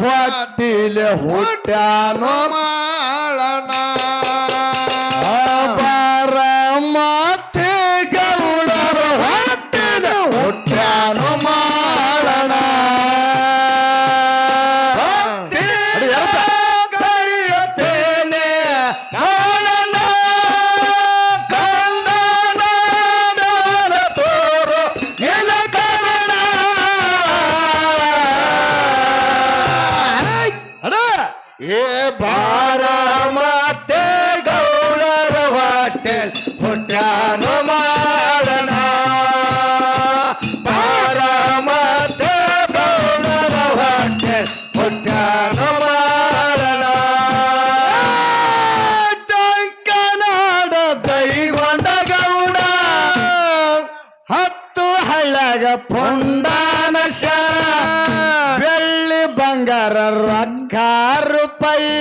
ಹೊಟ್ಟಿಲೆ ಹುಟ್ಟ್ಯಾನೋ ಮಾಳಣ ಬಾರ ಮತ್ತೆ ಗೌಡರ ಹೊಟ್ಟಿಲೆ ಹುಟ್ಟ್ಯಾನೋ ಮಾಳಣ ಕರಿಯತೇನೆ ಕಾಳನ ಕಂದನ ಮ್ಯಾಲ ತೋರು ನಿಲ ಕರುಣ ಏ ಬಾರ ಮತ್ತೆ ಗೌಡರ ಹೊಟ್ಟೆ ಹುಟ್ಟ್ಯಾನೋ ಮಾಳಣ ಬಾರ ಮತ್ತೆ ಗೌಡರ ಹೊಟ್ಟೆ ಹುಟ್ಟ್ಯಾನೋ ಮಾಳಣ ಟಂಕನಾಡ ದೈಗೊಂಡ ಗೌಡ ಹತ್ತು ಹಳ್ಳಗ ಪುಂಡಾನ ಶರ ಬೆಳ್ಳಿ ಬಂಗಾರ ರೊಕ್ಕ ರೂಪಾಯಿ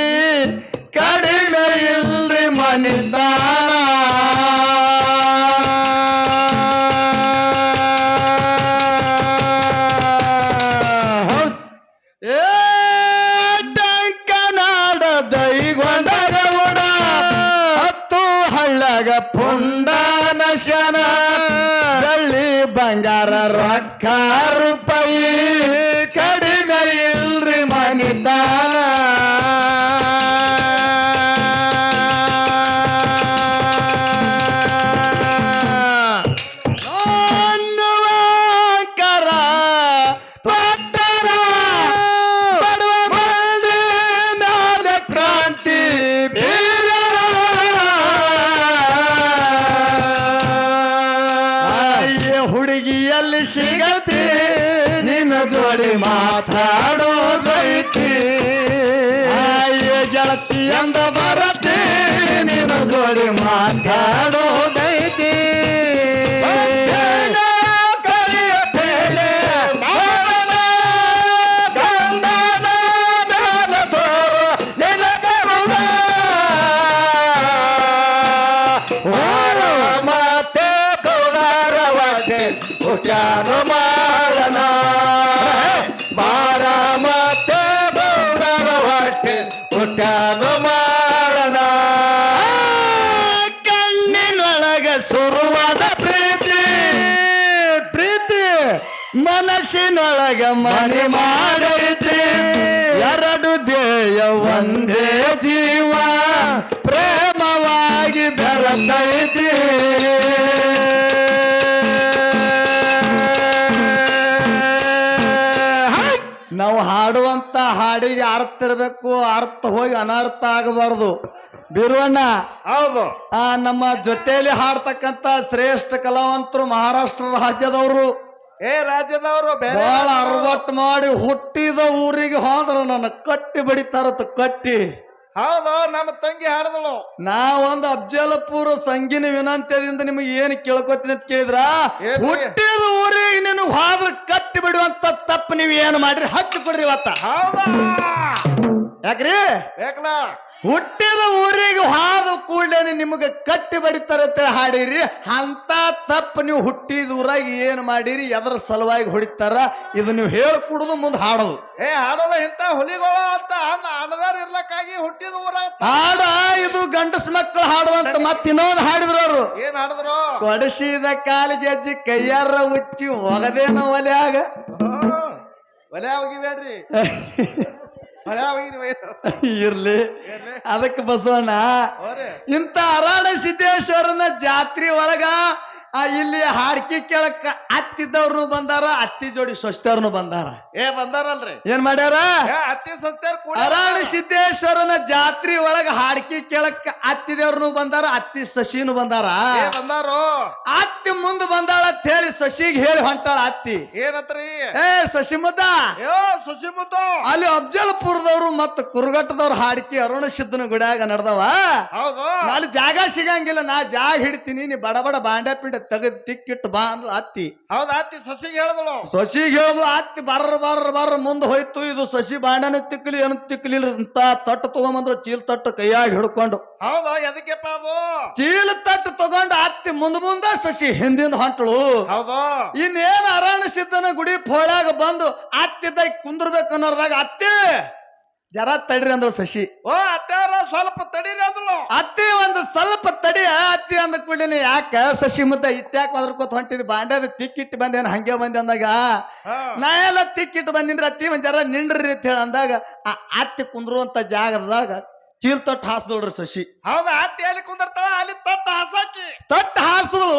ಕಡಿಮೆ ಇಲ್ರಿ ಮನಿದಾನ ಏ ಟಂಕನಾಡ ದೈಗೊಂಡ ಗೌಡ ಹತ್ತು ಹಳ್ಳಗ ಪುಂಡಾನ ಶನ ಬೆಳ್ಳಿ ಬಂಗಾರ ರೊಕ್ಕ ರೂಪಾಯಿ ಕಡಿಮೆ ಇಲ್ರಿ ಮನಿತಾನ ಅನ್ನುವಂಕರ ಪಟ್ಟಣ ಬಡವ ಮಂದಿ ಮ್ಯಾಲ ಕ್ರಾಂತಿ ಬೀರರ. ಅಯ್ಯ ಹುಡುಗಿಯಲ್ಲಿ ಸಿಗತಿ ನಿನ್ನ ಜೋಡಿ ಮಾತಾಡೋದೈತಿ ಅಯ್ಯ ಗೆಳತಿ ಅಂದ ಬರತಿ ನಿನ್ನ ಜೋಡಿ ಮಾತಾಡೋದೈತಿ ಕರಿಯತೇನೆ ಕಾಳನ ಕಂದನ ಮ್ಯಾಲ ತೋರು ನಿಲ ಕರುಣ ಬಾರ ಮತ್ತೆ ಗೌಡರ ಹೊಟ್ಟೆ ಹುಟ್ಟ್ಯಾನೋ ಮಾಳಣ ಬಾರ ಮತ್ತೆ ಗೌಡರ ಹೊಟ್ಟೆ ಹುಟ್ಟ್ಯಾನೋ ಮಾಳಣ ಕಣ್ಣಿನೊಳಗ ಸುರುವಾದ ಪ್ರೀತಿ ಪ್ರೀತಿ ಮನಸ್ಸಿನೊಳಗ ಮನೆ ಮಾಡೈತಿ ಎರಡು ದೇಯ ಒಂದೇ ಜೀವ ಪ್ರೇಮವಾಗಿ ಬೆರತೈತಿ ನಾವು ಹಾಡುವಂತ ಹಾಡಿಗೆ ಅರ್ಥ ಇರಬೇಕು ಅರ್ಥ ಹೋಗಿ ಅನರ್ಥ ಆಗಬಾರದು ಬಿರುವಣ್ಣ ಹೌದು ನಮ್ಮ ಜೊತೆಯಲ್ಲಿ ಹಾಡ್ತಕ್ಕಂತ ಶ್ರೇಷ್ಠ ಕಲಾವಂತರು ಮಹಾರಾಷ್ಟ್ರ ರಾಜ್ಯದವರು ಏ ರಾಜ್ಯದವರು ಬೇರೆ ಬಹಳ ಅರವಟ್ಟು ಮಾಡಿ ಹುಟ್ಟಿದ ಊರಿಗೆ ಹೋದ್ರು ನನ್ನ ಕಟ್ಟಿ ಬಡಿತಾರತ್ತ ಕಟ್ಟಿ ಹೌದು ನಮ್ಮ ತಂಗಿ ಹಾಡಿದಳು ನಾವೊಂದು ಅಫ್ಜಲಪುರ ಸಂಗೀನ ವಿನಂತಿಯಿಂದ ನಿಮಗೆ ಏನು ಕೇಳ್ಕೊತೀನಿ ಅಂತ ಕೇಳಿದ್ರ ಏನ್ರಿ? ಹುಟ್ಟಿದ ಊರಿಗೆ ನೀನು ಹೋದ್ರ ಕಟ್ಟಿ ಬಿಡುವಂತ ತಪ್ಪು ನೀವು ಏನು ಮಾಡ್ರಿ ಹಚ್ಚಿ ಕೊಡ್ರಿ ಇವತ್ತ ಹೌದಾ ಯಾಕ್ರಿ ಬೇಕಲ್ಲ ಹುಟ್ಟಿದ ಊರಿಗೆ ಹಾದು ಕೂಡಲೇ ನಿಮಗೆ ಕಟ್ಟಿ ಬಡಿತಾರೆ ಅಂತ ಹಾಡಿರಿ ಅಂತ ತಪ್ಪು ನೀವು ಹುಟ್ಟಿದ ಊರಾಗ ಏನು ಮಾಡಿರಿ ಎದರ ಸಲುವಾಗಿ ಹೊಡಿತಾರ ಇದು ನೀವು ಹೇಳ್ಕೊಡುದು ಮುಂದೆ ಹಾಡೋದು ಏ ಹಾಡೋದ ಇಂತ ಹುಲಿಗಳು ಅಂತ ಅನ್ನದಾರ ಇರ್ಲಕ್ಕಾಗಿ ಹುಟ್ಟಿದ ಊರ ಹಾಡ ಇದು ಗಂಡಸ ಮಕ್ಕಳು ಹಾಡುವಂತ ಮತ್ತೆ ಇನ್ನೊಂದು ಹಾಡಿದ್ರು ಅವರು ಏನ್ ಹಾಡಿದ್ರು ಕೊಡಿಸಿದ ಕಾಲಿಗೆ ಅಜ್ಜಿ ಕೈಯಾರ ಉಚ್ಚಿ ಒಗದೇನ ಒಲ್ಯಾಗ ಒಲೆ ಹೋಗಿಬೇಡ್ರಿ ಒಲೆ ಹೋಗಿರಿ ಇರ್ಲಿ ಅದಕ್ಕೆ ಬಸವಣ್ಣ ಇಂತ ಅರಾಡ ಸಿದ್ದೇಶ್ವರನ ಜಾತ್ರೆ ಒಳಗ ಇಲ್ಲಿ ಹಾಡ್ಕಿ ಕೇಳಕ್ಕ ಅತ್ತಿದ್ದವ್ರು ಬಂದಾರ ಅತ್ತಿ ಜೋಡಿ ಸ್ವಸ್ಥರ್ನು ಬಂದಾರ ಏ ಬಂದಾರಲ್ರಿ ಏನ್ ಮಾಡ್ಯಾರ ಅತ್ತಿ ಸಸ್ತಾರ ಕೂಡ ಅರಾಡ ಸಿದ್ದೇಶ್ವರನ ಜಾತ್ರೆ ಒಳಗ ಹಾಡ್ಕಿ ಕೇಳಕ್ಕ ಅತ್ತಿದೇವ್ರನು ಬಂದಾರ ಅತ್ತಿ ಶಶಿನು ಬಂದಾರ ಏ ಬಂದಾರು ಅತ್ತಿ ಮುಂದ್ ಬಂದಾಳ ಅಂತ ಹೇಳಿ ಶಶಿಗೆ ಹೇಳಿ ಹೊಂಟಾಳ ಅತ್ತಿ ಏನತ್ರಿ ಏ ಶಶಿ ಮುದ್ದ ಅಯ್ಯೋ ಸುಶಿ ಮುದ್ದು ಅಲ್ಲಿ ಅಫ್ಜಲ್ಪುರದವ್ರು ಮತ್ತ ಕುರುಗಟ್ಟದವ್ರು ಹಾಡ್ಕಿ ಅರುಣ ಸಿದ್ದನ ಗುಡಿಯಾಗ ನಡ್ದವ ಹೌದು ಅಲ್ಲಿ ಜಾಗ ಸಿಗಂಗಿಲ್ಲ ನಾ ಜಾಗ ಹಿಡ್ತೀನಿ ನೀ ಬಡ ಬಡ ಬಾಂಡೆ ಪಿಂಡ ತೆಗೆದು ತಿಕ್ಕಿಟ್ಟು ಬಾ ಅಂದ್ಲು ಅತ್ತಿ. ಹೌದ ಅತ್ತಿ ಸೊಸಿಗೆ ಹೇಳಿದಳು. ಸೊಸಿಗೆ ಹೇಳುದು ಅತ್ತಿ ಬರ್ರ ಮುಂದೆ ಹೋಯ್ತು. ಇದು ಸೊಸಿ ಬಾಂಡನ ತಿಕ್ಕಲಿ ಏನು ತಿಕ್ಕಲಿಲ್ಲ ಅಂತ ತಟ್ಟು ತಗೊಂಬಂದ್ರು, ಚೀಲ್ ತಟ್ಟು ಕೈಯಾಗಿ ಹಿಡ್ಕೊಂಡು. ಹೌದು ಎದಕ್ಕೆಪ್ಪ ಅದು? ಚೀಲ ತಟ್ಟು ತಗೊಂಡು ಅತ್ತಿ ಮುಂದ ಸಸಿ ಹಿಂದಿಂದ ಹೊಂಟಳು. ಹೌದು ಇನ್ನೇನು ಅರಾಣ ಸಿದ್ದನ ಗುಡಿ ಪೋಳ್ಯಾಗ ಬಂದು ಅತ್ತಿದ್ದಾಗ ಕುಂದ್ರಬೇಕು ಅನ್ನೋರ್ದಾಗ ಅತ್ತಿ ಜರ ತಡ್ರಿ ಅಂದಳು ಸಸಿ. ಓ ಅತ್ತೆಯವ್ರ ಸ್ವಲ್ಪ ತಡೀರಿ ಅಂದಳು. ಅತ್ತಿ ಒಂದು ಸ್ವಲ್ಪ ತಡಿ ಅತ್ತಿ ಅಂದ ಕೂಡಲಿನ ಯಾಕ ಸಸಿ ಮುದ್ದ ಇಟ್ಟ್ಯಾಕ ಅದ್ರಕೋತ ಹೊಂಟಿದ್ ಬಾಂಡ್ಯದ ತಿಕ್ಕಿಟ್ಟು ಬಂದೇನು ಹಂಗೆ ಬಂದೆ ಅಂದಾಗ ನಾ ಎಲ್ಲ ತಿಕ್ಕಿಟ್ಟು ಬಂದಿನ್ರಿ ಅತ್ತಿ ಒಂದ್ ಜರ ನಿಂಡ್ರಿ ಅಂತ ಹೇಳಿ ಅಂದಾಗ ಆ ಅತ್ತಿ ಕುಂದ್ರುವಂತ ಜಾಗದಾಗ ಚೀಲ್ ತಟ್ಟು ಹಾಸ್ದೋಡ್ರಿ ಸಸಿ. ಹೌದಾ ಅತ್ತಿ ಎಲ್ಲಿ ಕುಂದಿರ್ತಾಳ ಅಲ್ಲಿ ತಟ್ಟು ಹಾಸಾಕಿ ತಟ್ಟು ಹಾಸ್ದಳು.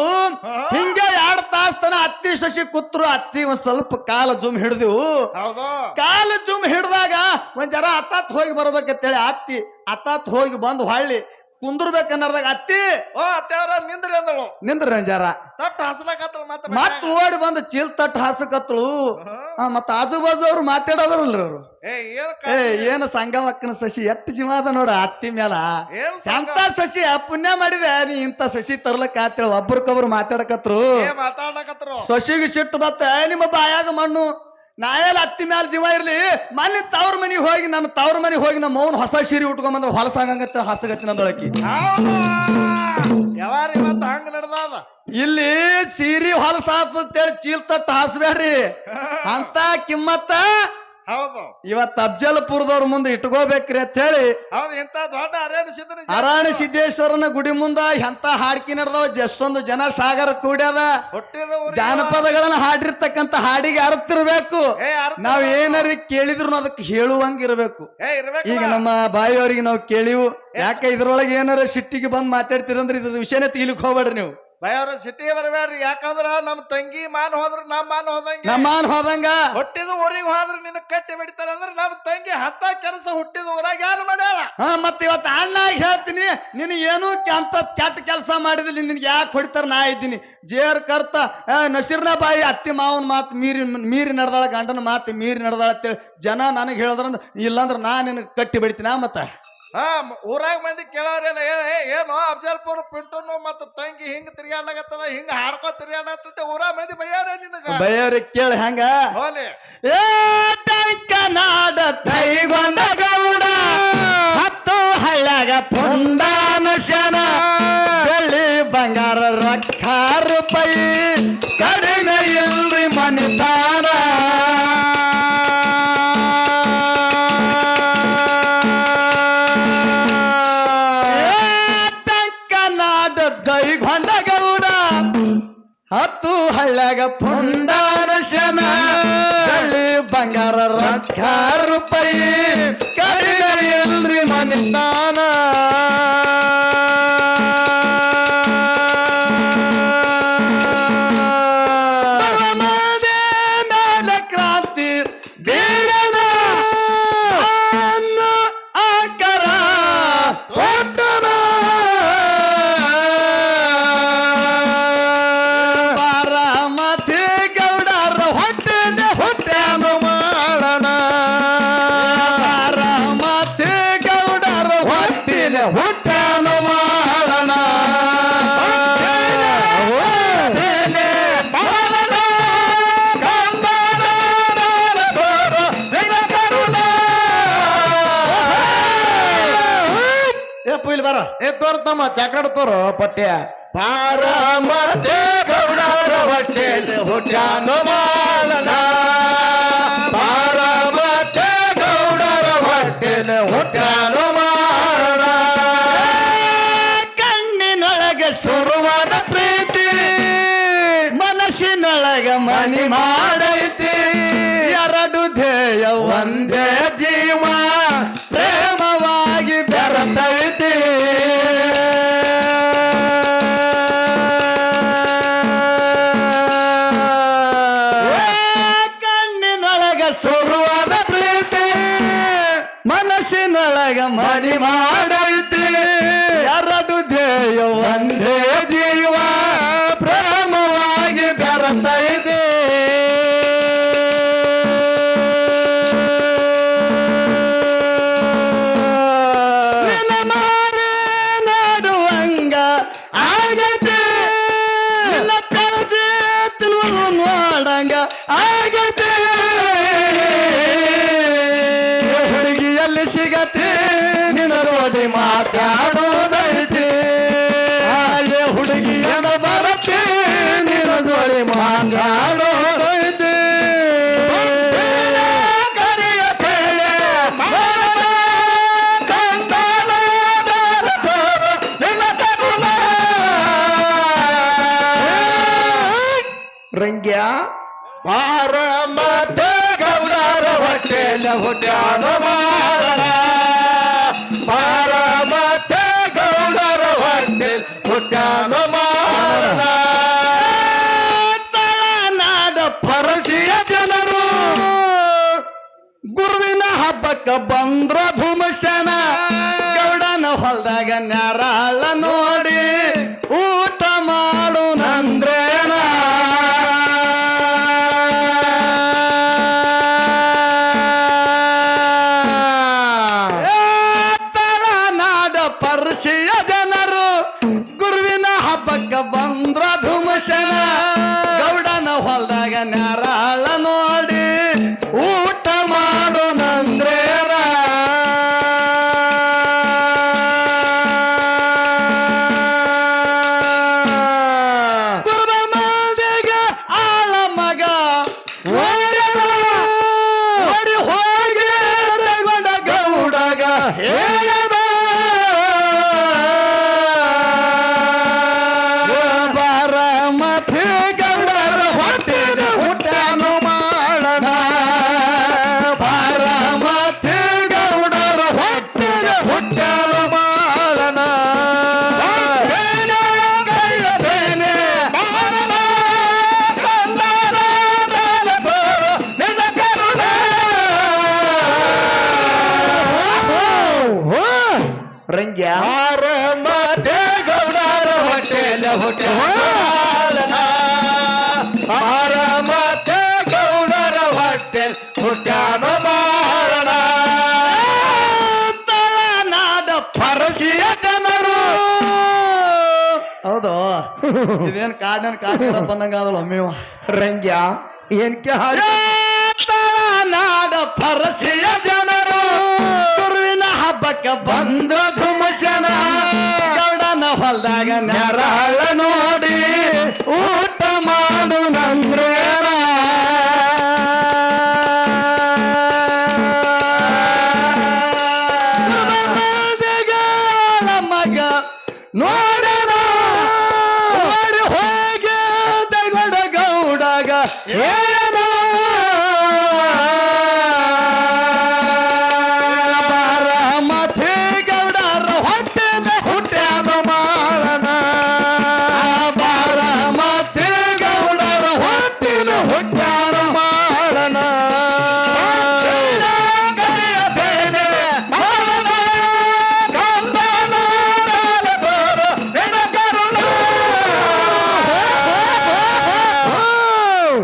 ಹಿಂಗೆ 2 ತಾಸ ತನ ಅತ್ತಿ ಸಸಿ ಕೂತ್ರು. ಅತ್ತಿ ಒಂದ್ ಸ್ವಲ್ಪ ಕಾಲ ಜುಮ್ ಹಿಡ್ದೆವು. ಹೌದು ಕಾಲ ಜುಮ್ ಹಿಡ್ದಾಗ ಒಂದ್ ಜರ ಅತ್ತಾತ್ ಹೋಗಿ ಬರ್ಬೇಕಂತೇಳಿ ಅತ್ತಿ ಅತ್ತಾತ್ ಹೋಗಿ ಬಂದು ಹೊಳ್ಳಿ ಕುಂದ್ರಬೇಕನ್ನರ್ದಾಗ ಅತ್ತಿ ಓ ಅತ್ತೆಯವ್ರ ನಿಂದ್ರಿ ಅಂದಳು. ನಿಂದ್ರಿ ಜರ ತಟ್ಟು ಹಸಲಕತ್ತಳು. ಮತ್ ಓಡಿ ಬಂದು ಚೀಲ್ ತಟ್ಟು ಹಾಸಕತ್ಳು. ಮತ್ತ ಆಜು ಬಾಜು ಅವ್ರು ಮಾತಾಡೋದ್ರಲ್ರಿ ಅವ್ರು. ಏನು ಸಂಗಮಕ್ಕನ ಸಸಿ ಎಟ್ಟು ಜೀವ ಅದ ನೋಡ ಅತ್ತಿ ಮೇಲ. ಎಂತ ಸಸಿ ಪುಣ್ಯ ಮಾಡಿದೆ ನೀ ಇಂತ ಸಸಿ ತರ್ಲಕ್ಕ ಅಂತೇಳಿ ಒಬ್ರಕೊಬ್ರು ಮಾತಾಡಕತ್ರು. ಸಸಿಗೆ ಸಿಟ್ಟು ಬತ್ತ ನಿಮ್ಮ ಬಾಯಾಗ ಮಣ್ಣು ನಾ ಎಲ್ಲ ಅತ್ತಿ ಮ್ಯಾಲ ಜೀವ ಇರ್ಲಿ. ಮನೆ ತವ್ರ ಮನಿಗೆ ಹೋಗಿ ನನ್ನ ತವ್ರ ಮನಿಗೆ ಹೋಗಿ ನಮ್ಮ ಮೌನ್ ಹೊಸ ಸೀರೆ ಉಟ್ಕೊಂಬಂದ್ರೆ ಹೊಲಸಾಗಂಗತ್ತ ಹಸಗತ್ತಿನ ಅಂದೊಳಕಿ. ಯಾವಾರ ಇವತ್ತು ಹಂಗ ನಡೆದ ಇಲ್ಲಿ ಸೀರಿ ಹೊಲಸಾತೇಳಿ ಚೀಲ್ ತಟ್ಟು ಹಾಸ್ಬೇಡ್ರಿ ಅಂತ ಕಿಮ್ಮತ್ತ. ಹೌದು ಇವತ್ತು ಅಫ್ಜಲ್ಪುರದವ್ರ ಮುಂದೆ ಇಟ್ಕೋಬೇಕ್ರಿ ಅಂತ ಹೇಳಿ ಹೌದು ಇಂತ ದೊಡ್ಡ ಅರಾಣ ಸಿದ್ದೇಶ್ವರನ ಗುಡಿ ಮುಂದ ಎಂತ ಹಾಡ್ಕಿ ನಡೆದವ. ಎಷ್ಟೊಂದು ಜನ ಸಾಗರ ಕೂಡ್ಯದ. ಜಾನಪದಗಳನ್ನ ಹಾಡಿರ್ತಕ್ಕಂತ ಹಾಡಿಗೆ ಅರ್ತಿರ್ಬೇಕು. ನಾವ್ ಏನಾರ ಕೇಳಿದ್ರು ಅದಕ್ಕೆ ಹೇಳುವಂಗಿರ್ಬೇಕು. ಈಗ ನಮ್ಮ ಬಾಯಿಯವ್ರಿಗೆ ನಾವು ಕೇಳಿವು ಯಾಕ ಇದ್ರೊಳಗೆ ಏನಾರ ಸಿಟ್ಟಿಗೆ ಬಂದ್ ಮಾತಾಡ್ತಿರಂದ್ರೆ ಇದ್ರ ವಿಷಯನೇ ತಿಳಿಕ್ ಹೋಗ್ಬೇಡ್ರಿ ನೀವು. ಭಯವ್ರ ಸಿಟ್ಟಿಗೆ ಬರಬೇಡ್ರಿ. ಯಾಕಂದ್ರ ನಮ್ ತಂಗಿ ಮಾನ್ ಹೋದ್ರ ನಮ್ಮ ಮಾನ್ ಹೋದಂಗ ಹುಟ್ಟಿದ ಊರಿಗೆ ಹೋದ್ರ ನಿನ್ನ ಕಟ್ಟಿ ಬಿಡ್ತಾರ ಅಂದ್ರ ನಮ್ ತಂಗಿ ಹತ್ತ ಕೆಲಸ ಹುಟ್ಟಿದ ಊರಾಗ ಯಾರು ಮಾಡ್ಯಾಳ. ಮತ್ ಇವತ್ತು ಅಣ್ಣಾಗಿ ಹೇಳ್ತೀನಿ ನಿನ್ ಏನು ಅಂತ ಕೆಟ್ಟ ಕೆಲಸ ಮಾಡಿದಿಲ್ಲ ನಿನ್ಗೆ ಯಾಕೆ ಹೊಡಿತಾರ ನಾ ಇದ್ದೀನಿ. ಜೇರ್ ಕರ್ತ ನಸೀರ್ನ ಬಾಯಿ ಅತ್ತಿ ಮಾವನ್ ಮಾತು ಮೀರಿ ನಡೆದಾಳ, ಗಂಡನ ಮಾತು ಮೀರಿ ನಡೆದಾಳ ಅಂತೇಳಿ ಜನ ನನಗೆ ಹೇಳಿದ್ರಂದ್ರ ಇಲ್ಲಾಂದ್ರ ನಾ ನಿನಗೆ ಕಟ್ಟಿ ಬಿಡ್ತೀನಿ. ಮತ್ತ ಊರಾಗ ಮಂದಿ ಕೇಳೋರಿಲ್ಲ ಏನು ಅಫ್ಜಲ್ಪುರ ಪಿಂಟನು ಮತ್ತ ತಂಗಿ ಹಿಂಗ ತಿರ್ಗಾಡ್ಲಾಗತ್ತದ ಹಿಂಗ ಹಾಡ್ಕೋ ತಿರ್ಗಾಡತ್ತ ಊರಾಗ ಮಂದಿ ಬಯ್ಯಾರ ನಿನಗ ಬಯ್ಯಾರ ಕೇಳಿ ಹೆಂಗ ಹೋಲಿ ನಾಡ ತೈಗೊಂಡ ಗೌಡ ಹತ್ತು ಹಳ್ಳಾಗ ಪುಂಡಾನ ಶನ ಬೆಳ್ಳಿ ಬಂಗಾರ ರೊಕ್ಕ ರೂಪಾಯಿ ಕಡಿಮೆ ಇಲ್ರಿ ಮನಿತಾನ. ಹತ್ತು ಹಳ್ಳಾಗ ಪುಂಡಾನ ಶನ ಬೆಳ್ಳಿ ಬಂಗಾರ ರೊಕ್ಕ ರೂಪಾಯಿ ಕಡಿಮೆ ಇಲ್ರಿ ಮನಿತಾನ. ಮೇಲೆ ಕ್ರಾಂತಿ ಬೀರನ ಆಕರ ಕೊಟ್ಟನ ಹುಟ್ಟಾನು ಮಾಡೋಣ. ಪುಯ್ಲ್ ಬರ ತೋರ್ತಮ್ಮ ಚಾಕಡ ತೋರು ಪಟ್ಯ ಪಾರಮತೆ ಗೌಡರ ಹೊಟ್ಟೆಲಿ ಹುಟ್ಟಾನು ಮಾಡೋಣ. ಪಾರಮತೆ ಗೌಡರ ಹೊಟ್ಟೆಲಿ ಹುಟ್ಟಾನು ಮಾಡೋಣ. ಕಣ್ಣಿನೊಳಗೆ ಸುರುವಾದ ಪ್ರೀತಿ ಮನಸ್ಸಿನೊಳಗೆ ಮನಿ ಮಾಡೈತಿ. ಎರಡು ಧ್ಯೇಯ ಒಂದೇ ಜೀವ ಪ್ರೇಮವಾಗಿ ಬೆರೆತೈತಿ. ಕಣ್ಣಿನೊಳಗೆ ಸುರುವಾದ ಪ್ರೀತಿ ಮನಸ್ಸಿನೊಳಗ ಮನಿ ಮಾಡೈತಿ. ಎರಡು ಧ್ಯೇಯ ಒಂದೇ ಜೀವ ಪ್ರೇಮವಾಗಿ ಬೆರೆತೈತಿ. ನಿನ್ನ ಮಾರಿ ನೋಡುವಂಗ ಆಗೈತಿ. ನಿನ್ನ ಸಿಗತಿ ನಿನ್ನ ಜೋಡಿ ಮಾತಾಡೋದೈತಿ ಹಾಗೆ ಹುಡುಗಿಯದ ಬರತಿ ನಿನ್ನ ಜೋಡಿ ಮಾತಾಡೋದೈತಿ ರಂಗ್ಯ ಬಾರ ಮತ್ತೆ ಗೌಡರ ಹೊಟ್ಟೆಲ ಹುಟ್ಟ್ಯಾನ ಮಾರಣ ಬಾರ ಮತ್ತೆ ಗೌಡರ ಹೊಟ್ಟೆಲ್ ಹುಟ್ಟ್ಯಾನ ಮಾರಣ ತಳನಾಡ ಪರಸಿಯ ಜನರು ಗುರುವಿನ ಹಬ್ಬಕ್ಕ ಬಂದ್ರ ಧುಮಶನ ಗೌಡನ ಹೊಲ್ದಾಗ ನ್ಯಾರಾಳ ನೋಡಿ ಊಟ ಮಾಡು ನಂದ್ರೇನ ತಳನಾಡ ಪರಸಿಯ ಜನರು ಗುರುವಿನ ಹಬ್ಬಕ್ಕ ಬಂದ್ರ ಧುಮಶನ ಗೌಡನ ಹೊಲ್ದಾಗ ನ್ಯಾರಾಳ ನೋಡಿ ಊಟ ಮಾಡು ನಂದ್ರೇರ ಗುರುಬ ಮಂದಿಗ ಆಳ ಮಗ ಓಡಿ ಹೋಗಿ ತಗೊಂಡ ಗೌಡಗ ಹೇಳದ ಬಾರ ಮತ್ತೆ ಗೌಡರ ಹೊಟ್ಟೆದ ಹುಟ್ಟ್ಯಾನು ಮಾಡೋಣ ಬಾರ ಮತ್ತೆ ಗೌಡರ ಹೊಟ್ಟೆದ ಹುಟ್ಟ್ಯಾನು ಮಾಡೋಣ ರಂಗ್ಯ ಬಾರ ಮತ್ತೆ ಗೌಡರ ಹೊಟ್ಟೆಲ ಹುಟ್ಟ್ಯಾನ ಬಾರ ಮತ್ತೆ ಗೌಡರ ಹೊಟ್ಟೆಲ್ ಹುಟ್ಟ್ಯಾನ ಮಾರಣ ತಳನಾಡ ಪರಸಿಯ ಜನರು ಹೌದು ಇದೇನ್ ಕಾಡಿನ ಬಂದಂಗ ಅದಲ್ಲ ಒಮ್ಮೆ ರಂಗ್ಯ ಏನ್ಕೆ ತಳನಾಡ ಪರಸಿಯ ಜನರು ಗುರುವಿನ ಹಬ್ಬಕ್ಕ ಬಂದ್ರ ಧುಮಶನ ಗೌಡನ ಹೊಲ್ದಾಗ ನೆರಾಳ ನೋಡಿ ಊಟ ಮಾಡು ನಂದ್ರೇನ ಮಗ ನೋಡಣ ಓಡಿ ಹೋಗಿ ತಗೊಂಡ ಗೌಡಗ ಹೇಳಣ ಬಾರ ಮತ್ತೆ ಗೌಡರ ಹೊಟ್ಟೆನ ಹುಟ್ಟ್ಯಾನ ಮಾಡೋಣ ಬಾರ ಮತ್ತೆ ಗೌಡರ ಹೊಟ್ಟೆನ ಹುಟ್ಟ್ಯಾನ ಮಾಡೋಣ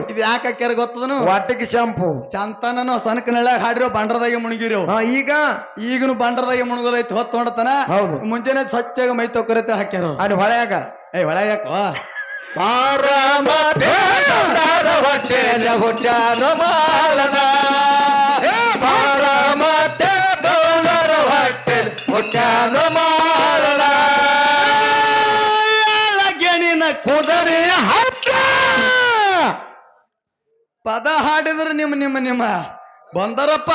ಇದು ಯಾಕೆ ಹಾಕ್ಯಾರ ಗೊತ್ತದನು ವಾಟಿಗೆ ಶಾಂಪು ಚಂತನನು ಸನಕನಳ್ಯಾಗ ಹಾಡಿರೋ ಬಂಡ್ರದಾಗೆ ಮುಣಗಿರೋ ಈಗನು ಬಂಡ್ರದಾಗೆ ಮುಣಗೋದೈತಿ ಹೊತ್ತು ನೋಡತನ ಹೌದು. ಮುಂಜಾನೆ ಸ್ವಚ್ಛಾಗ ಮೈ ತೊಕ್ಕರತೆ ಹಾಕ್ಯಾರ ಅಲ್ಲಿ ಹೊಳೆಯಾಗ ಹೊಳೆ ಯಾಕೋ ಬಾರ ಮತ್ತೆ ಗೌಡರ ಹೊಟ್ಟೆಲ ಹುಟ್ಟ್ಯಾನ ಮಾರಣ ಬಾರ ಮತ್ತೆ ಗೌಡರ ಹೊಟ್ಟೆಲ್ ಹುಟ್ಟ್ಯಾನ ಮಾರಣ ಗೆಣಿನ ಕುದರೆ ಹಕ್ಕ ಪದ ಹಾಡಿದ್ರೆ ನಿಮ್ಮ ಬಂದರಪ್ಪ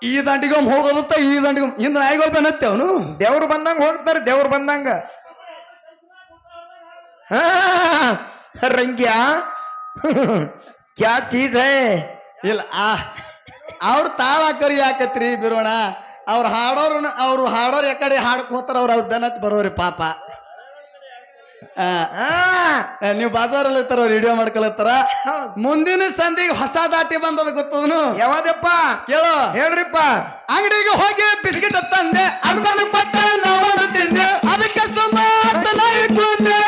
ಈ ದಂಡಿಗೊಮ್ಮೆ ಹೋಗೋದತ್ತ ಈ ದಂಡಿಗೊಮ್ಮೆ ಹಿಂದ ನಾಯಿಗಳು ಬೆನ್ನತ್ತೆ ಅವನು ದೇವ್ರು ಬಂದಂಗ ಹೋಗ್ತಾರೆ ದೇವ್ರು ಬಂದಂಗ ರಂಗ್ಯ ಕ್ಯಾ ಚೀಸ್ ಹೈ ಇಲ್ಲ ಅವ್ರ ತಾಳ ಕರಿ ಯಾಕತ್ರಿ ಬಿರೋಣ ಅವ್ರು ಹಾಡೋರು ಯಾಕಡೆ ಹಾಡಕ್ ಹೋತಾರ ಅವ್ರ ಬೆನ್ನತ್ ಬರೋರಿ ಪಾಪ ನೀವು ಬಾಜಾರಲ್ಲಿ ಇರ್ತಾರ ರೇಡಿಯೋ ಮಾಡ್ಕೊಳತ್ತಾರ ಮುಂದಿನ ಸಂಧಿಗೆ ಹೊಸ ದಾಟಿ ಬಂದದ ಗೊತ್ತದನು ಯಾವ್ದಪ್ಪ ಕೇಳೋ ಹೇಳ್ರಿಪ್ಪ ಅಂಗಡಿಗೆ ಹೋಗಿ ಬಿಸ್ಕಿಟ್ ತಂದೆ ಅರ್ಧನ ಪಟ್ಟ ನಾವು ತಿಂದೆ ಅದಕ್ಕೆ ಸುಮ್ಮನೆ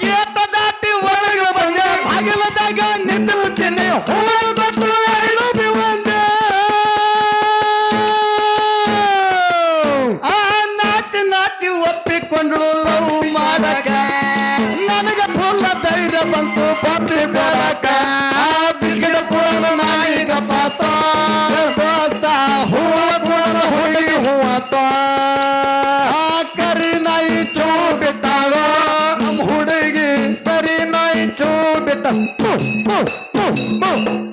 ಗೇಟ ದಾಟಿ ಒಳಗೆ ಬಂದೆ ಬಾಗಿಲದಾಗ ನಿಂತು ತಿನ್ನೆ ನಾಚಿ ಒಪ್ಪಿಕೊಂಡ್ಳು ಲವ್ ಮಾಡಕ ನನಗ ಫುಲ್ಲ ಧೈರ್ಯ ಬಂತು ಪಾಪಿ ಬೇಡಕ ಬಿಸ್ಕಿಟ್ ಬಿಟ್ಟ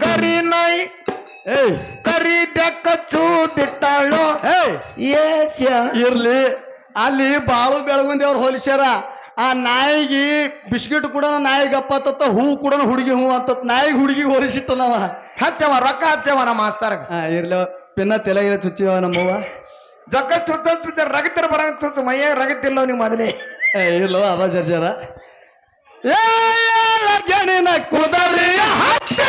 ಕರಿ ನಾಯಿ ಏಯ್ ಕರಿ ಬೆಕ್ಕಚ್ಚು ಬಿಟ್ಟಾಳು ಏಯ್ ಏಸ್ಯ ಇರ್ಲಿ ಅಲ್ಲಿ ಬಾಳು ಬೆಳಗುಂದಿ ಅವ್ರು ಹೋಲಿಸ್ಯಾರ ಆ ನಾಯಿಗೆ ಬಿಸ್ಕಿಟ್ ಕೂಡ ನಾಯಿ ಗಪ್ಪತ್ತ ಹೂ ಕೂಡ ಹುಡುಗಿ ಹೂ ಅಂತ ನಾಯಿಗೆ ಹುಡುಗಿ ಹೋಲಿಸಿಟ್ಟ ನಾವ ಹಚ್ಚವ ರೊಕ್ಕ ಹಚ್ಚವ ನಮ್ಮ ಮಾಸ್ತರ ಇರ್ಲಿ ಪಿನ್ನ ತೆಲಗಿನ ಚುಚ್ಚಿವ ನಮ್ಮವ್ವ ಜೊಕ್ಕ ಸುತ್ತ ರಗತ್ತಿರ ಬರಂಗ ಸುತ್ತ ಮೈಯ ರಗತ್ತಿಲ್ಲ ನೀವು ಮೊದಲೇ ಇರ್ಲೋ ಅದ ಜರ್ಜರ ಜನಿನ ಕುದರಿಯ ಹತ್ತ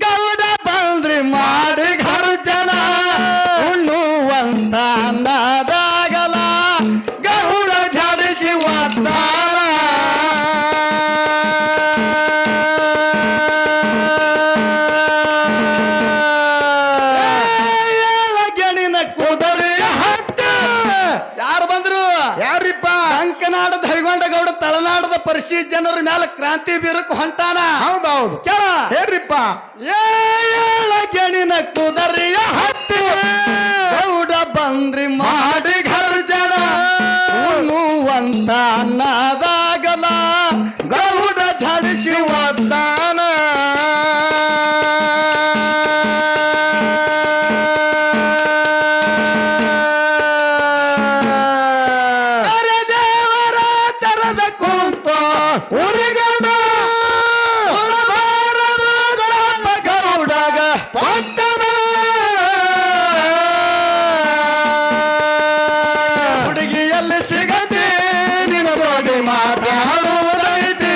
ಗೌಡ ಬಂದ್ರಿ ಮಾಡಿ ಘರ ಜನ ಉಣ್ಣುವಂತ ಅನ್ನದಾಗಲ ಗೌಡ ಜಾಡಿಸಿ ಒತ್ತಾರ ಜನಿನ ಕುದರಿಯ ಹತ್ತ ಯಾರು ಬಂದ್ರು ಯಾರಿಪ್ಪ ಅಂಕನಾಡ ದೈಗೊಂಡ ಗೌಡ ತಳನಾಡದ ಪರಿಶಿ ಜನರ ಮ್ಯಾಲ ಕ್ರಾಂತಿ ಬೀರಕ್ ಹೊಂಟಾನ ಹೌದೌದು ಕೇಳ ಹೇಳ್ರಿಪ್ಪ ಏಳ ಗೆಣಿನ ಕುದರಿಯ ಹತ್ತಿ ಗೌಡ ಬಂದ್ರಿ ಮಾಡಿ ಘರ ಜನ ಉಣ್ಣುವಂತ ಅನ್ನದಾಗಲ ಗೌಡ ಝಡಿಸಿ ಒದ್ದಾನ ದೇವರ ತೆರೆದ ಕೂತ ಉರಿಗನ ಗೌಡಗ ಪಟ್ಟಣ ಹುಡುಗಿಯಲ್ಲಿ ಸಿಗದೆ ನಿನ ನೋಡಿ ಮಾತಾಡುವುದೈತಿ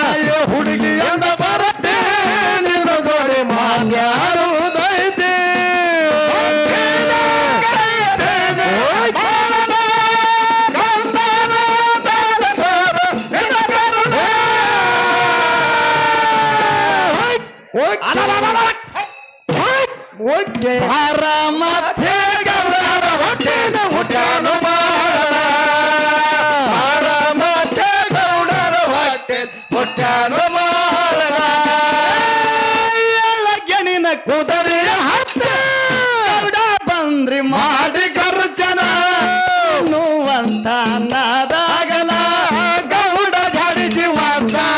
ಅಯ್ಯೋ ಹುಡುಗಿ ಅಂತ ಬರತ್ತೆ ನಿನ ನೋಡಿ ಮಾತಾಡುವುದೈತಿ ಮತ್ತೆ ಗೌಡರ ಹೊಟ್ಟೆನ ಹುಟ್ಟಾನು ಮಾಡೋಣ ಮತ್ತೆ ಗೌಡರ ಹೊಟ್ಟೆ ಹುಟ್ಟಾನು ಮಾಡೋಣ ಗೆಣಿನ ಕುದರಿಯ ಹತ್ತ ಗೌಡ ಬಂದ್ರಿ ಮಾಡಿ ಗರ್ಜನ ನೋವಂತ ಅನ್ನದಾಗಲ ಗೌಡ ಝಡಿಸಿ ಒದ್ದಾರ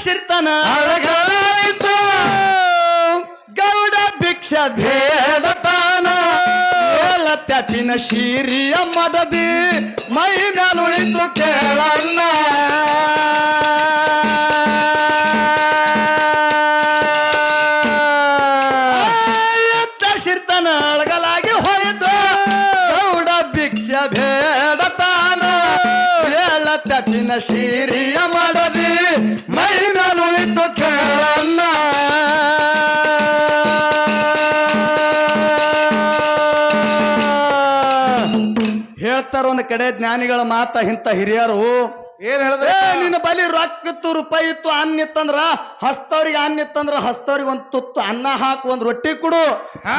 ಸಿರ್ತನ ಅಳಗಾಯಿತು ಗೌಡ ಭಿಕ್ಷ ಭೇದತಾನ ಏಳತ್ಯಾಪಿನ ಶೀರಿಯ ಮಡದಿ ಮೈ ಮೇಲುಳಿತು ಕೇಳಣ್ಣ ಸಿರ್ತನ ಅಳಗಲಾಗಿ ಹೋಯ್ತು ಗೌಡ ಭಿಕ್ಷ ಭೇದತಾನ ಏಳತ್ಯಾಪಿನ ಶೀರಿಯ ಮಡದಿ ಮೈ ಮೇಲುಳಿತು ಕೇಳಣ್ಣ ಹೇಳ್ತಾರ ಒಂದ್ ಕಡೆ ಜ್ಞಾನಿಗಳ ಮಾತ ಇಂತ ಹಿರಿಯರು ಏನ್ ಹೇಳಿದ್ರೆ ನಿನ್ನ ಬಲಿ ರೊಕ್ಕ ಇತ್ತು ರೂಪಾಯಿ ಇತ್ತು ಅನ್ನ ಇತ್ತಂದ್ರ ಹಸ್ತವ್ರಿಗೆ ಅನ್ನ ಇತ್ತಂದ್ರ ಹಸ್ತವ್ರಿಗೆ ಒಂದ್ ತುತ್ತು ಅನ್ನ ಹಾಕು ಒಂದ್ ರೊಟ್ಟಿ ಕೊಡು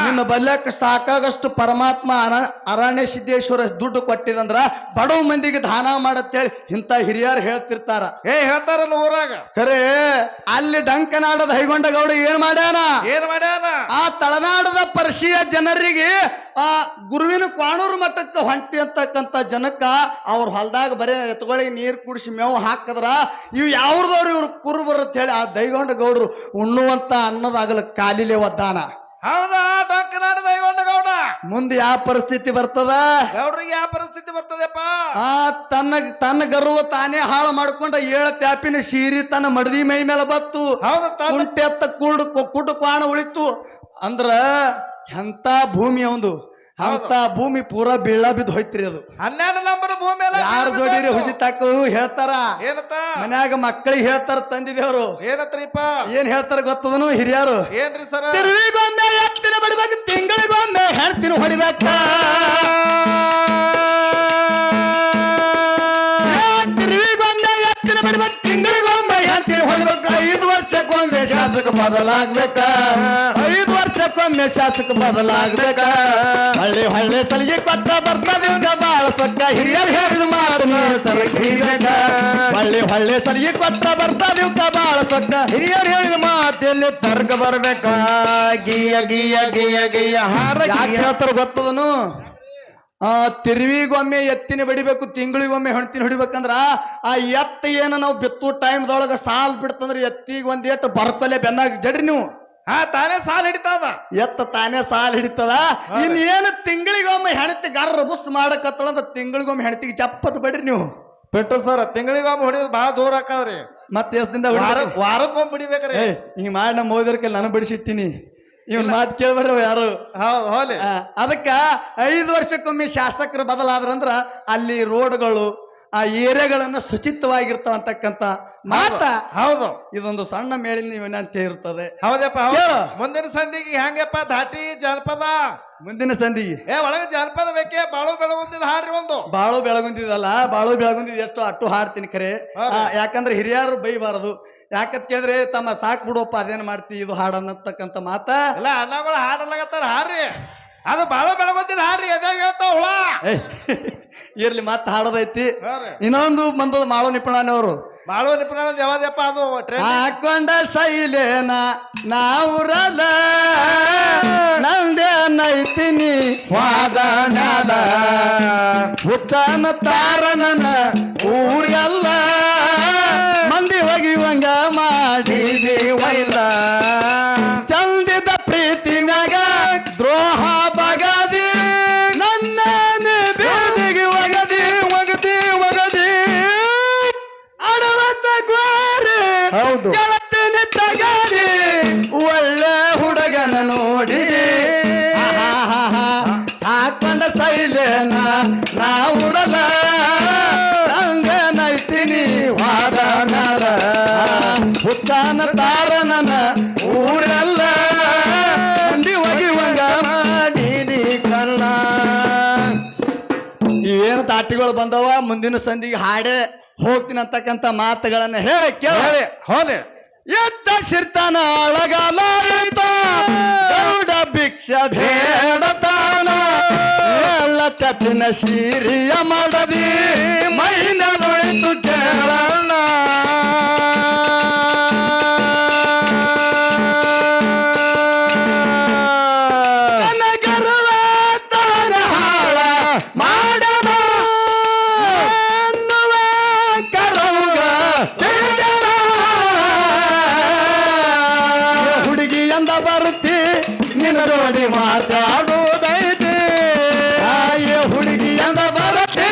ನಿನ್ನ ಬಲ್ಯಕ್ಕೆ ಸಾಕಾಗಷ್ಟು ಪರಮಾತ್ಮ ಅರಣ್ಯ ಸಿದ್ದೇಶ್ವರ ದುಡ್ಡು ಕೊಟ್ಟಿದಂದ್ರ ಬಡವ ಮಂದಿಗೆ ದಾನ ಮಾಡತ್ತೇಳಿ ಇಂತ ಹಿರಿಯರು ಹೇಳ್ತಿರ್ತಾರ ಹೇಳ್ತಾರಲ್ಲ ಊರಾಗ ಖರೆ ಅಲ್ಲಿ ಡಂಕನಾಡದ ಹೈಗೊಂಡ ಗೌಡ ಏನ್ ಮಾಡ್ಯಾನ ಆ ತಳನಾಡದ ಪರಿಶಿಯ ಜನರಿಗೆ ಆ ಗುರುವಿನ ಕ್ವಾಣೂರು ಮಠಕ್ಕೆ ಹೊಂಟಿ ಅಂತಕ್ಕಂಥ ಜನಕ್ಕ ಅವ್ರ ಹೊಲದಾಗ ಬರೀ ಎತ್ತುಗಳಿಗೆ ನೀರು ಕುಡಿಸಿ ಮೇವು ಹಾಕದ್ರ ಇವ್ ಯಾವ್ದವ್ರು ಇವ್ರು ಕುರು ಬರುತ್ತೆ ಹೇಳಿ ಆ ದೈಗೊಂಡ ಗೌಡ್ರು ಉಣ್ಣುವಂತ ಅನ್ನದಾಗಲ ಕಾಲಿಲೆ ಒದ್ದಾನ. ಹೌದಾ ಡಂಕನಾಡ ದೈಗೊಂಡ ಗೌಡ ಮುಂದೆ ಯಾವ ಪರಿಸ್ಥಿತಿ ಬರ್ತದ ಗೌಡ್ರಿಗೆ ಯಾವ ಪರಿಸ್ಥಿತಿ ಬರ್ತದಪ್ಪ? ಆ ತನ್ನ ಗರ್ವ ತಾನೇ ಹಾಳು ಮಾಡ್ಕೊಂಡ 7 ತ್ಯಾಪಿನ ಸೀರಿ ತನ್ನ ಮಡದಿ ಮೈ ಮೇಲೆ ಬತ್ತು ಹೌದು ಕುಂಟೆತ್ತ ಕುಡು ಕ್ವಾಣ ಉಳಿತು ಅಂದ್ರ ಎಂತ ಭೂಮಿ ಅವಂದು ಅಂತ ಭೂಮಿ ಪೂರಾ ಬೀಳ ಬಿದ್ದು ಹೋಯ್ತ್ರಿ ಅದು 12 ನಂಬರ್ ಭೂಮಿ ಎಲ್ಲ ಯಾರು ಜೋಡಿರಿ ಹುಜಿತಾಕು ಹೇಳ್ತಾರ ಏನತ್ತ ಮನ್ಯಾಗ ಮಕ್ಕಳಿಗೆ ಹೇಳ್ತಾರ ತಂದಿದೇವ್ರು ಏನತ್ರಿಪ್ಪ ಏನ್ ಹೇಳ್ತಾರ ಗೊತ್ತದನು ಹಿರಿಯರು ಏನ್ರಿ ಸರ ತಿರುವಿಗೊಮ್ಮೆ ಎತ್ತಿನ ಬಡಿಬೇಕು ತಿಂಗಳಿಗೊಮ್ಮೆ ಹೆಣ್ತಿನ ಹೊಡಿಬೇಕ ತಿರುವಿಗೊಮ್ಮೆ ಎತ್ತಿನ ಬಡಿಬೇಕು ತಿಂಗಳಿಗೊಮ್ಮೆ ಹೆಣ್ತಿನ ಹೊಡಿಬೇಕು 5 ವರ್ಷಕ್ಕೊಮ್ಮೆ ಶಾಸಕ ಬದಲಾಗ್ಬೇಕ 5 ವರ್ಷಕ್ಕೊಮ್ಮೆ ಶಾಸಕ ಬದಲಾಗ್ಬೇಕ ಹಳ್ಳಿ ಸಲಿಗೆ ಕೊಟ್ಟ ಬರ್ತದಿಂದ ಬಾಳ ಸೊಕ್ಕ ಹಿರಿಯರು ಹೇಳಿದ ಮಾತು ತರಕ ಹಳ್ಳಿ ಸಲಿಗೆ ಕೊಟ್ಟ ಬರ್ತದಿಂದ ಬಾಳ ಸೊಕ್ಕ ಹಿರಿಯರು ಹೇಳಿದ ಮಾತಲ್ಲಿ ತರ್ಕ ಬರ್ಬೇಕ ಗೀಯ ಗೀಯ ಗೀಯ ಗೀಯ ಹಾರ ಯಾಕೆ ಹೇಳ್ತಾರ ಗೊತ್ತದನು ತಿರುವಿಗೊಮ್ಮೆ ಎತ್ತಿನ ಬಡಿಬೇಕು ತಿಂಗಳಿಗೊಮ್ಮೆ ಹೆಣ್ತಿನ ಹೊಡಿಬೇಕಂದ್ರ ಆ ಎತ್ತ ಏನ ನಾವು ಬಿತ್ತು ಟೈಮ್ದೊಳಗ ಸಾಲ್ ಬಿಡ್ತಂದ್ರ ಎತ್ತಿಗೆ ಒಂದ್ ಏಟು ಬರ್ಕೊಲೆ ಬೆನ್ನಾಗ ಜಡ್ರಿ ನೀವು ತಾನೇ ಸಾಲ್ ಹಿಡಿತದ ಎತ್ತ ತಾನೇ ಸಾಲ್ ಹಿಡಿತದ ಇನ್ನೇನು ತಿಂಗಳಿಗೊಮ್ಮೆ ಹೆಣತಿ ಗರ್ರ ಬುಸ್ ಮಾಡಕತ್ತಳ ತಿಂಗಳಿಗೊಮ್ಮೆ ಹೆಣತಿಗೆ ಚಪ್ಪತ್ ಬಡ್ರಿ ನೀವು ಬಿಟ್ಟು ಸರ್ ತಿಂಗಳಿಗೊಮ್ಮೆ ಹೊಡಿಯೋದು ಬಹಳ ದೂರ ಹಾಕದ್ರಿ ಮತ್ತೆ ಎಷ್ಟಿಂದ ವಾರಕ್ಕೊಮ್ಮೆ ಬಿಡಿಬೇಕ್ರಿ ಹಿಂಗ ಮಾಡಿ ನಮ್ಮ ಓದೋರ್ಕೆ ನಾನು ಬಡಿಸಿಟ್ಟಿನಿ ಇವನ್ ಮಾತು ಕೇಳ್ಬೇಡ್ರಿ ಯಾರು ಹೌದು ಹೋಲಿ ಅದಕ್ಕ 5 ವರ್ಷಕ್ಕೊಮ್ಮೆ ಶಾಸಕರು ಬದಲಾದ್ರಂದ್ರ ಅಲ್ಲಿ ರೋಡ್ಗಳು ಆ ಏರಿಯಾಗಳನ್ನ ಶುಚಿತ್ವವಾಗಿರ್ತಾವ ಅಂತಕ್ಕಂತ ಮಾತ ಹೌದು ಇದೊಂದು ಸಣ್ಣ ಮೇಲಿನ ವಿನಂತಿ ಇರ್ತದೆ ಹೌದಪ್ಪ ಮುಂದಿನ ಸಂಧಿಗೆ ಹೆಂಗಪ್ಪ ಧಾಟಿ ಜನಪದ ಮುಂದಿನ ಸಂಧಿಗೆ ಒಳಗೆ ಜನಪದ ಬೇಕೇ ಬಾಳು ಬೆಳಗುಂದಿದ ಹಾಡ್ರಿ ಒಂದು ಬಾಳು ಬೆಳಗುಂದಿದಲ್ಲ ಬಾಳು ಬೆಳಗುಂದಿದ್ ಎಷ್ಟು ಅಟ್ಟು ಹಾಡ್ತೀನಿ ಖರೆ ಯಾಕಂದ್ರೆ ಹಿರಿಯರು ಬೈಬಾರದು ಯಾಕಂತ ಕೇಳಿದ್ರೆ ತಮ್ಮ ಸಾಕ್ ಬಿಡುವಪ್ಪ ಅದೇನ್ ಮಾಡ್ತಿ ಇದು ಹಾಡ ಅನ್ನತಕ್ಕಂತ ಮಾತ ಇಲ್ಲ ಅಣ್ಣಗಳು ಹಾಡಲಾಗತ್ತಾರ ಹಾಡ್ರಿ ಅದು ಬಾಳು ಬೆಳಗುಂದಿದ ಹಾಡ್ರಿ ಅದಾಗ ಹೇಳ್ತಾವ ಹುಳ ಇರ್ಲಿ ಮತ್ತ ಹಾಡೋದೈತಿ ಇನ್ನೊಂದು ಬಂದದ ಮಾಳೋ ನಿಪುಣನವರು ಬಾಳು ನಿಪುಣ ಯಾವ್ದಪ್ಪ ಅದು ಹಾಕೊಂಡ ಶೈಲೇನ ನಾವುರಲ ನಂದೇ ನೈತಿನಿ ವಾದನಲ ಹುಚ್ಚನ ತಾರನನ ಊರೆಲ್ಲ ಮಂದಿ ಹೋಗಿವಂಗ ಮಾಡಿದೀವಲ್ಲ ಚಂದಿದ ಪ್ರೀತಿ ಮ್ಯಾಗ ದ್ರೋಹ ಬಗದಿ ನನ್ನ ಬೇದಿಗೆ ಒಗದಿ ಒಗದಿ ಒಗದಿ ಅಡವತ್ತ ಗೋರೆ ಹೌದು ಗೆಳತಿನಿ ತಗದಿ ಒಳ್ಳೆ ಹುಡುಗನ ನೋಡಿ ಹಾಕೊಂಡ ಶೈಲೇನ ನಾ ಉಡಲ ನಂಗೆ ನೈತಿನಿ ವಾದನಲ ಹುತ್ತಾನ ತಾರನನ ಊರೆಲ್ಲ ಮಂದಿ ಒಗಿವಂಗ ಮಾಡಿದಿ ಕಲ್ಲ ಇವೇನು ತಾಟಿಗಳು ಬಂದವ ಮುಂದಿನ ಸಂಧಿಗೆ ಹಾಡೆ ಹೋಗ್ತೀನಿ ಅಂತಕ್ಕಂಥ ಮಾತುಗಳನ್ನ ಹೇಳಿ ಕೇಳಿ ಹೋಲಿ ಎದ್ದ ಸಿರ್ತಾನ ಅಳಗಲಾಯಿತ ಗೌಡ ಭಿಕ್ಷ ಬೇಡತಾನ ಎಲ್ಲ ತಪ್ಪಿನ ಸೀರಿಯ ಮಾಡದಿ ಮೈನಲೊಳಿತು ಕೇಳಣ್ಣ ನನಗರುವ ತಾನ ಹಾಳ ಮಾಡದ ಅನ್ನುವ ಕರವುಗ ಹುಡುಗಿ ಎಂದ ಬರುತ್ತಿ ನಿನ್ನ ಜೋಡಿ ಮಾತಾಡುವುದೈತಿ ಆಯೆ ಹುಡುಗಿ ಎಂದ ಬರುತ್ತಿ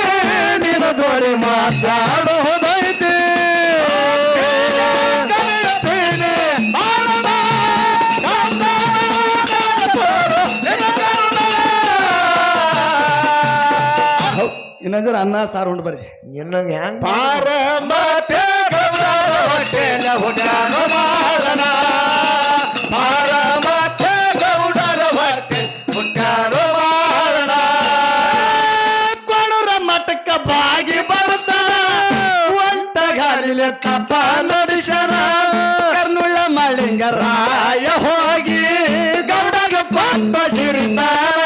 ನಿನ್ನ ಜೋಡಿ ಮಾತಾಡುವುದೈತಿ ಇನ್ನೊಂದು ಅನ್ನ ಸಾರು ಉಂಡು ಬರ್ರಿ ಇನ್ನೊಂದು ಹೆಂಗ್ ಪಾರಮತೆ ಗೌಡರ ಹೊಟ್ಟೆಲ ಹುಟ್ಟಾನು ಮಾಡನ ಪಾರಮತೆ ಗೌಡರ ಹೊಟ್ಟೆ ಹುಟ್ಟಾನು ಮಾಡನ ಕೊಣರ ಮಠಕ್ಕ ಬಾಗಿ ಬರ್ತಾರ ಒಂಟಗಾಲಿಲೆ ತಪ್ಪ ನಡೆಸನ ಕರ್ನುಳ್ಳ ಮಳಿಂಗರಾಯ ಹೋಗಿ ಗೌಡಗ ಕೊಂಡ ಸಿರಿತಾರ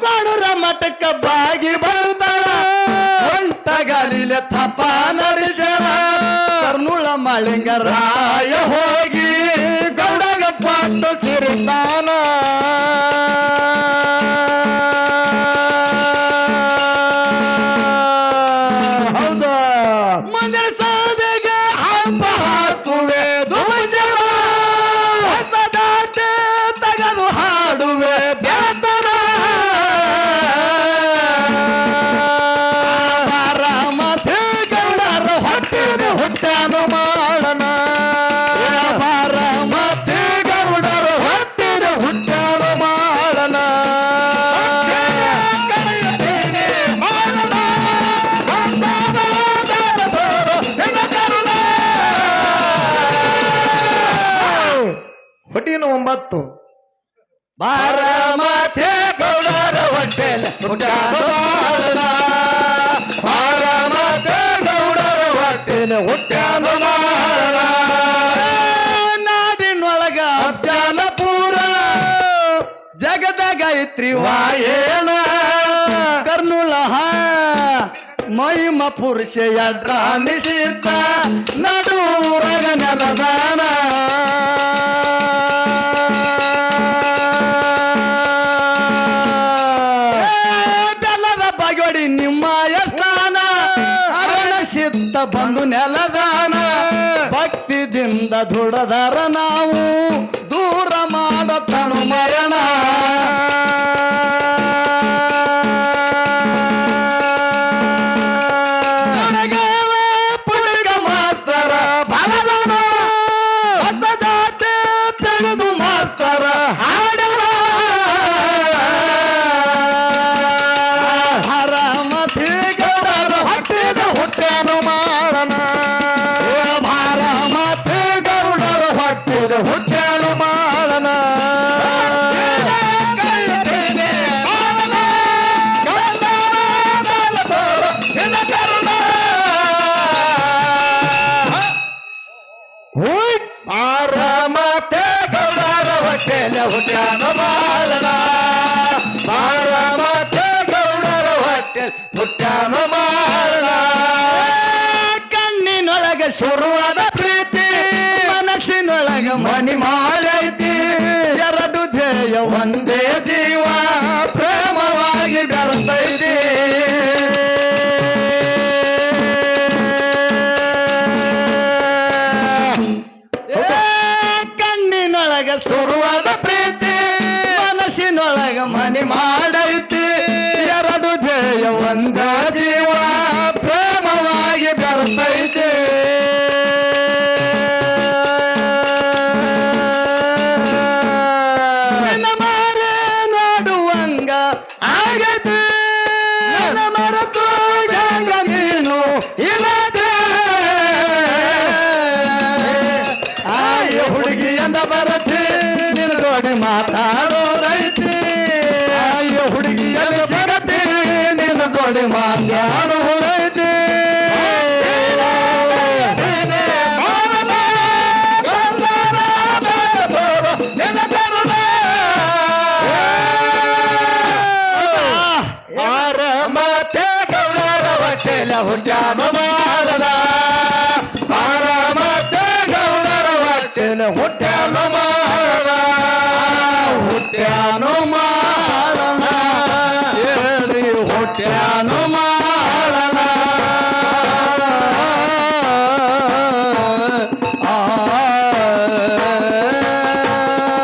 ಕೊಣರ ಮಠಕ್ಕ ಬಾಗಿ ಬರ್ತಾಳ ಒಂಟಗಾಲಿಲೆ ತಪ ನಡೆಸರ ಕರ್ನುಳ ಮಳಿಂಗರಾಯ ಹೋಗಿ ಗೌಡಗ ಕೊಂಡು ಸಿರಿತಾನ ಹೌದು ಮುಂದಿನ ಸಾಧೆಗೆ ಹಬ್ಬ ಹಾಕುವೆ ದುಮಜರ ಹೊಸದಾಟೆ ತೆಗೆದು ಹಾಡುವೆ ಬೆಳತನ ರಾಮತೆ ಗೌಡರ ಹೊಟ್ಟೆನ ಹುಟ್ಟಾನು ಮಾಡನ ಹುಟ್ಟಿನ 9 ಬಾರಾಮತಿ ಗೌಡರ ಹೊಟ್ಟೆಲ ಹುಟ್ಟ್ಯಾನು ಬಾಳನ ಬಾರಾಮತಿ ಗೌಡರ ಹೊಟ್ಟೆಲ ಹುಟ್ಟ್ಯಾನು ಬಾಳನ ನಾಡಿನೊಳಗ ಅಫ್ಜಲಪುರ ಜಗದಾಗ ಐತ್ರಿ ವಾಯೇನ ಕರ್ನುಳ ಮಹಿಮ ಪುರುಷ ಯಡ್ರಾನಿಸಿತ ನಡೂರಗ ನೆಲದಾನ ಬೆಲ್ಲದ ಬಗಡಿ ನಿಮ್ಮ ಸ್ಥಾನ ಅರಣ ಸಿದ್ಧ ಬಂದು ನೆಲದಾನ ಭಕ್ತಿದಿಂದ ದುಡದರ ನಾವು ದೂರ ಮಾಡತನು ಮರಣ ಪುಡುಗ ಮಾಸ್ತರ ಬಲದನ ಹೊಸದಾತೆ ತೆಗೆದು ಮಾಸ್ತರ ಹಾಡವ ಹರಮತಿ ಗೌಡರ ಹೊಟ್ಟೆದ ಹುಟ್ಟೆನು ಮಾಡನ ಭಾರಮತಿ ಗೌಡರ ಹೊಟ್ಟೆದ ಹುಟ್ಟೆನು ಮಾಡನ ಬಾರಾಮತಿ ಗೌಡರ ಹೊಟ್ಟೆಲ ಹುಟ್ಟ್ಯಾನು ಬಾಳನ ಬಾರಾಮತಿ ಗೌಡರ ಹೊಟ್ಟೆಲ ಹುಟ್ಟ್ಯಾನು ಬಾಳನ ಕಣ್ಣಿನೊಳಗ ಶುರುವಾದ ಪ್ರೀತಿ ಮನಸ್ಸಿನೊಳಗ ಮನಿ ಮಾಡೈತಿ ಎರಡು ಧ್ಯೇಯ ಒಂದೇ ಜೀವ ಪ್ರೇಮವಾಗಿ ಬೆರೆತೈತಿ ಕಣ್ಣಿನೊಳಗ ಶುರುವಾದ ಪ್ರೀತಿ ಮನಸ್ಸಿನೊಳಗ ಮನಿ ಮಾಡೈತಿ ಎರಡು ಧ್ಯೇಯ ಒಂದ ಜೀವ ಪ್ರೇಮವಾಗಿ ಬೆರೆತೈತಿ ನಿನ್ನ ಮಾರೆ ನೋಡುವಂಗ ಆಗೈತಿ ನನ್ನ ಮರೆತು ಗಂಗ ನೀನು ಇಲ್ಲದೆ ಆಯ ಹುಡುಗಿ ಎಂದ ಬರತಿ ನಿನ್ನ ಜೋಡಿ ಮಾತಾಡೋದೈತಿ ಆಯ ಹುಡುಗಿ ಎಲ್ಲಿ ಸಿಗತಿ ನಿನ್ನ ಜೋಡಿ ಮಾತಾಡೋದೈತಿ ಬಾರಾಮತಿ ಗೌಡರ ಹೊಟ್ಟೆಲ ಹುಟ್ಟ್ಯಾನು ಬಾಳನ ಬಾರಾಮತಿ ಗೌಡರ ಹೊಟ್ಟೆಲ ಹುಟ್ಟ್ಯಾನು ಬಾಳನ